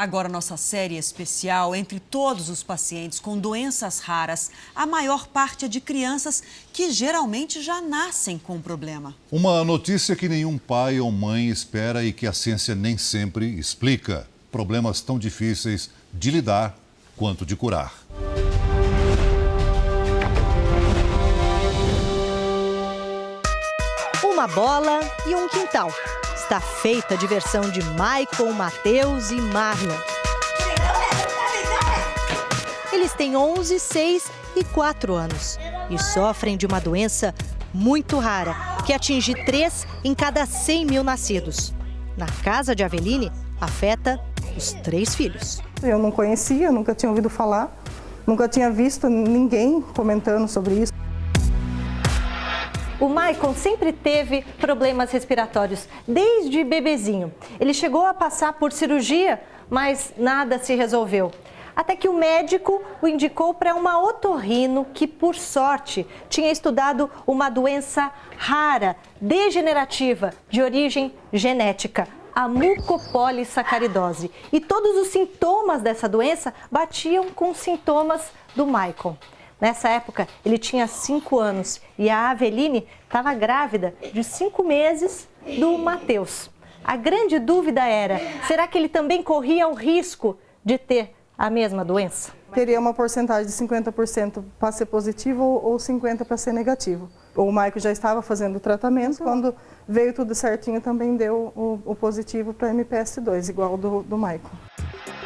Agora, nossa série especial, entre todos os pacientes com doenças raras, a maior parte é de crianças que geralmente já nascem com o problema. Uma notícia que nenhum pai ou mãe espera e que a ciência nem sempre explica. Problemas tão difíceis de lidar quanto de curar. Uma bola e um quintal. Está feita a diversão de Michael, Matheus e Marlon. Eles têm 11, 6 e 4 anos e sofrem de uma doença muito rara, que atinge 3 em cada 100 mil nascidos. Na casa de Aveline, afeta os 3 filhos. Eu não conhecia, nunca tinha ouvido falar, nunca tinha visto ninguém comentando sobre isso. O Michael sempre teve problemas respiratórios, desde bebezinho. Ele chegou a passar por cirurgia, mas nada se resolveu. Até que o médico o indicou para uma otorrino que, por sorte, tinha estudado uma doença rara, degenerativa, de origem genética, a mucopolissacaridose. E todos os sintomas dessa doença batiam com os sintomas do Michael. Nessa época, ele tinha 5 anos e a Aveline estava grávida de 5 meses do Matheus. A grande dúvida era, será que ele também corria o risco de ter a mesma doença? Teria uma porcentagem de 50% para ser positivo ou 50% para ser negativo. O Michael já estava fazendo o tratamento, quando veio tudo certinho também deu o positivo para MPS2, igual do Michael.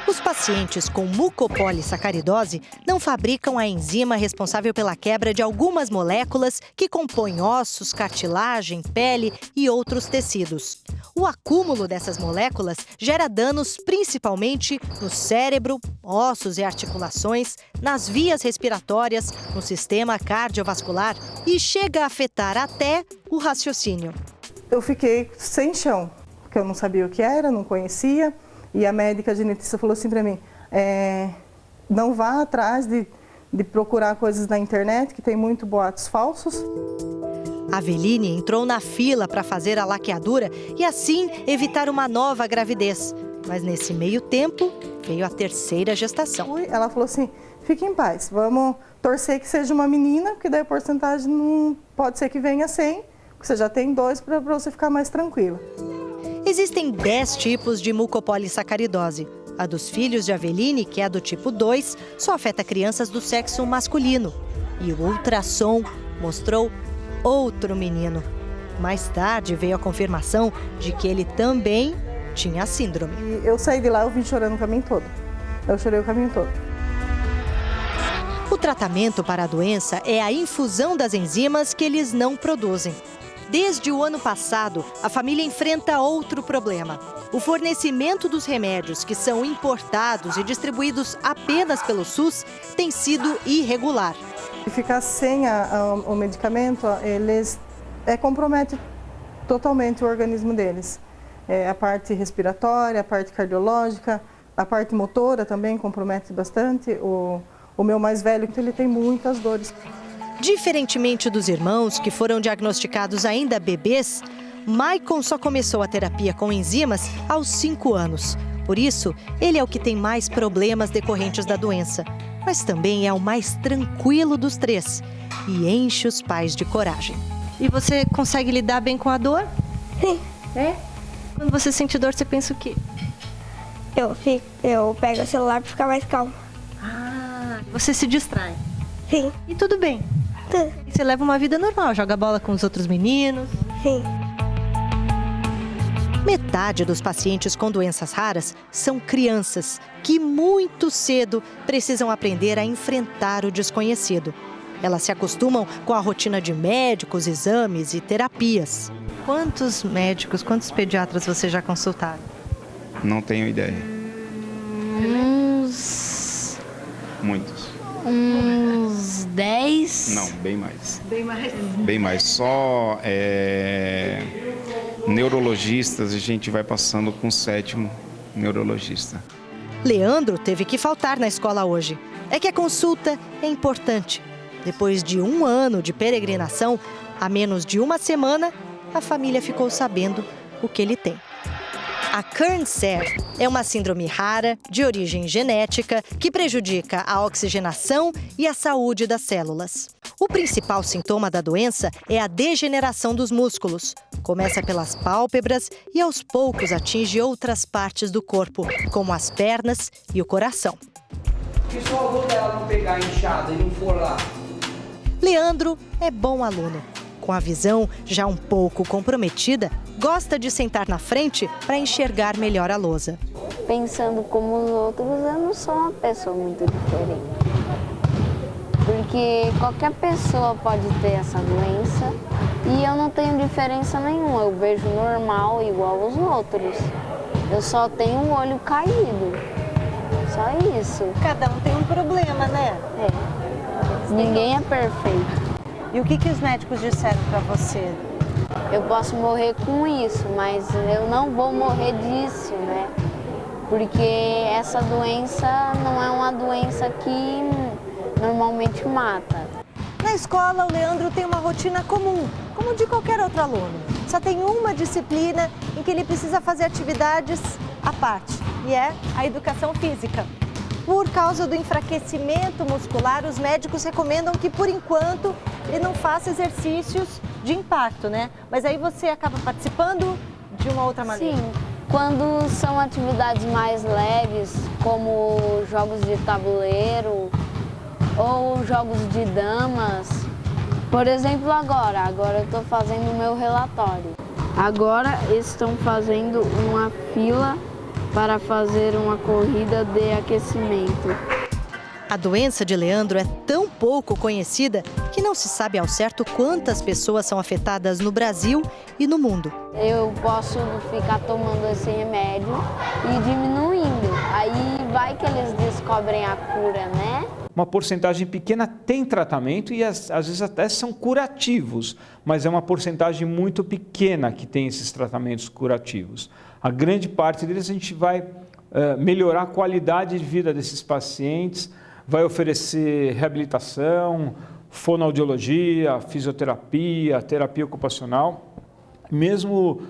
Os pacientes com mucopolissacaridose não fabricam a enzima responsável pela quebra de algumas moléculas que compõem ossos, cartilagem, pele e outros tecidos. O acúmulo dessas moléculas gera danos principalmente no cérebro, ossos e articulações, nas vias respiratórias, no sistema cardiovascular e chega a afetar até o raciocínio. Eu fiquei sem chão, porque eu não sabia o que era, não conhecia. E a médica genetista falou assim para mim, não vá atrás de procurar coisas na internet, que tem muito boatos falsos. A Aveline entrou na fila para fazer a laqueadura e assim evitar uma nova gravidez. Mas nesse meio tempo, veio a 3ª gestação. Ela falou assim, fique em paz, vamos torcer que seja uma menina, porque daí a porcentagem não pode ser que venha 100, porque você já tem 2 para você ficar mais tranquila. Existem 10 tipos de mucopolissacaridose. A dos filhos de Aveline, que é do tipo 2, só afeta crianças do sexo masculino. E o ultrassom mostrou outro menino. Mais tarde veio a confirmação de que ele também tinha a síndrome. E eu saí de lá, eu vim chorando o caminho todo. Eu chorei o caminho todo. O tratamento para a doença é a infusão das enzimas que eles não produzem. Desde o ano passado, a família enfrenta outro problema. O fornecimento dos remédios que são importados e distribuídos apenas pelo SUS tem sido irregular. Ficar sem o medicamento, eles compromete totalmente o organismo deles. A parte respiratória, a parte cardiológica, a parte motora também compromete bastante. O meu mais velho, ele tem muitas dores. Diferentemente dos irmãos, que foram diagnosticados ainda bebês, Michael só começou a terapia com enzimas aos 5 anos. Por isso, ele é o que tem mais problemas decorrentes da doença, mas também é o mais tranquilo dos 3 e enche os pais de coragem. E você consegue lidar bem com a dor? Sim. É? Quando você sente dor, você pensa o quê? Eu pego o celular para ficar mais calmo. Ah, você se distrai. Sim. E tudo bem? E você leva uma vida normal, joga bola com os outros meninos? Sim. Metade dos pacientes com doenças raras são crianças que muito cedo precisam aprender a enfrentar o desconhecido. Elas se acostumam com a rotina de médicos, exames e terapias. Quantos médicos, quantos pediatras você já consultaram? Não tenho ideia. Muitos. Uns 10? Não, bem mais. Bem mais? Bem mais. Só neurologistas a gente vai passando com o 7º neurologista. Leandro teve que faltar na escola hoje. É que a consulta é importante. Depois de 1 ano de peregrinação, há menos de 1 semana, a família ficou sabendo o que ele tem. A Kearns-Sayre é uma síndrome rara, de origem genética, que prejudica a oxigenação e a saúde das células. O principal sintoma da doença é a degeneração dos músculos. Começa pelas pálpebras e aos poucos atinge outras partes do corpo, como as pernas e o coração. Se o avô dela não pegar a enxada e não for lá? Leandro é bom aluno. Com a visão já um pouco comprometida, gosta de sentar na frente para enxergar melhor a lousa. Pensando como os outros, eu não sou uma pessoa muito diferente. Porque qualquer pessoa pode ter essa doença e eu não tenho diferença nenhuma. Eu vejo normal, igual aos outros. Eu só tenho o olho caído. Só isso. Cada um tem um problema, né? É. Ninguém é perfeito. E o que os médicos disseram para você? Eu posso morrer com isso, mas eu não vou morrer disso, né? Porque essa doença não é uma doença que normalmente mata. Na escola, o Leandro tem uma rotina comum, como de qualquer outro aluno. Só tem uma disciplina em que ele precisa fazer atividades à parte, e é a educação física. Por causa do enfraquecimento muscular, os médicos recomendam que, por enquanto, ele não faça exercícios de impacto, né? Mas aí você acaba participando de uma outra maneira. Sim, quando são atividades mais leves, como jogos de tabuleiro ou jogos de damas. Por exemplo, agora eu estou fazendo o meu relatório. Agora estão fazendo uma fila para fazer uma corrida de aquecimento. A doença de Leandro é tão pouco conhecida que não se sabe ao certo quantas pessoas são afetadas no Brasil e no mundo. Eu posso ficar tomando esse remédio e diminuindo. Aí vai que eles descobrem a cura, né? Uma porcentagem pequena tem tratamento e às vezes até são curativos, mas é uma porcentagem muito pequena que tem esses tratamentos curativos. A grande parte deles a gente vai melhorar a qualidade de vida desses pacientes, vai oferecer reabilitação, fonoaudiologia, fisioterapia, terapia ocupacional. Mesmo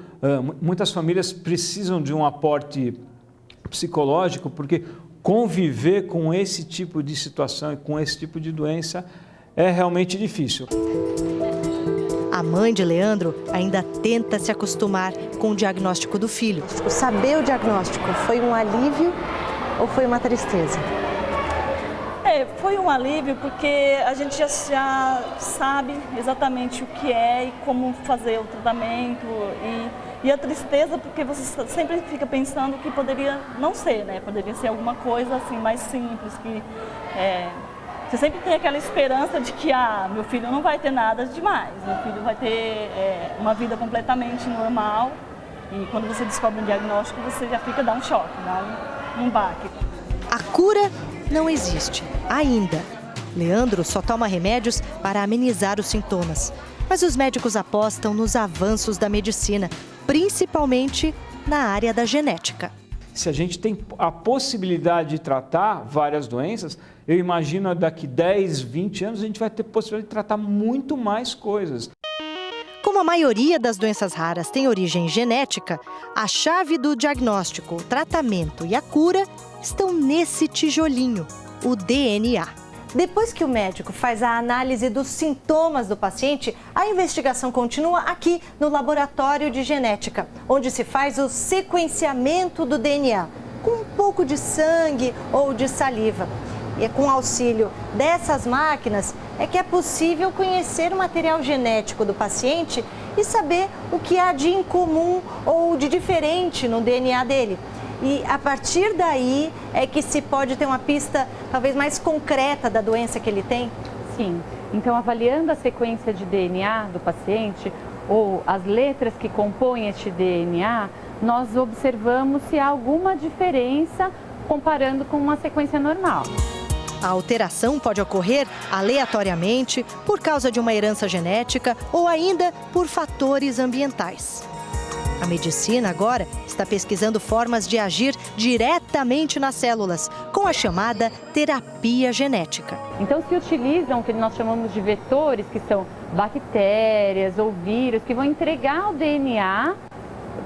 muitas famílias precisam de um aporte psicológico, porque conviver com esse tipo de situação e com esse tipo de doença é realmente difícil. A mãe de Leandro ainda tenta se acostumar com o diagnóstico do filho. Saber o diagnóstico foi um alívio ou foi uma tristeza? Foi um alívio porque a gente já sabe exatamente o que é e como fazer o tratamento e a tristeza porque você sempre fica pensando que poderia não ser, né? Poderia ser alguma coisa assim mais simples, que você sempre tem aquela esperança de que meu filho não vai ter nada demais, meu filho vai ter uma vida completamente normal e quando você descobre um diagnóstico você já dá um choque, dá um baque. A cura não existe, ainda. Leandro só toma remédios para amenizar os sintomas. Mas os médicos apostam nos avanços da medicina, principalmente na área da genética. Se a gente tem a possibilidade de tratar várias doenças, eu imagino daqui 10, 20 anos a gente vai ter possibilidade de tratar muito mais coisas. Como a maioria das doenças raras tem origem genética, a chave do diagnóstico, o tratamento e a cura estão nesse tijolinho, o DNA. Depois que o médico faz a análise dos sintomas do paciente, a investigação continua aqui no laboratório de genética, onde se faz o sequenciamento do DNA, com um pouco de sangue ou de saliva. E é com o auxílio dessas máquinas é que é possível conhecer o material genético do paciente e saber o que há de incomum ou de diferente no DNA dele. E a partir daí é que se pode ter uma pista talvez mais concreta da doença que ele tem? Sim. Então, avaliando a sequência de DNA do paciente ou as letras que compõem este DNA, nós observamos se há alguma diferença comparando com uma sequência normal. A alteração pode ocorrer aleatoriamente por causa de uma herança genética ou ainda por fatores ambientais. A medicina agora está pesquisando formas de agir diretamente nas células, com a chamada terapia genética. Então se utilizam o que nós chamamos de vetores, que são bactérias ou vírus, que vão entregar o DNA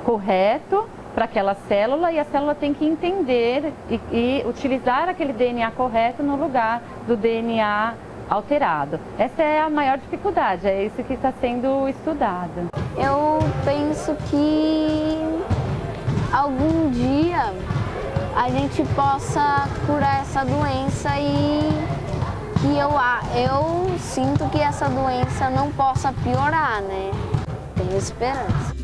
correto para aquela célula e a célula tem que entender e utilizar aquele DNA correto no lugar do DNA alterado. Essa é a maior dificuldade, é isso que está sendo estudado. Eu penso que algum dia a gente possa curar essa doença e eu sinto que essa doença não possa piorar, né? Tenho esperança.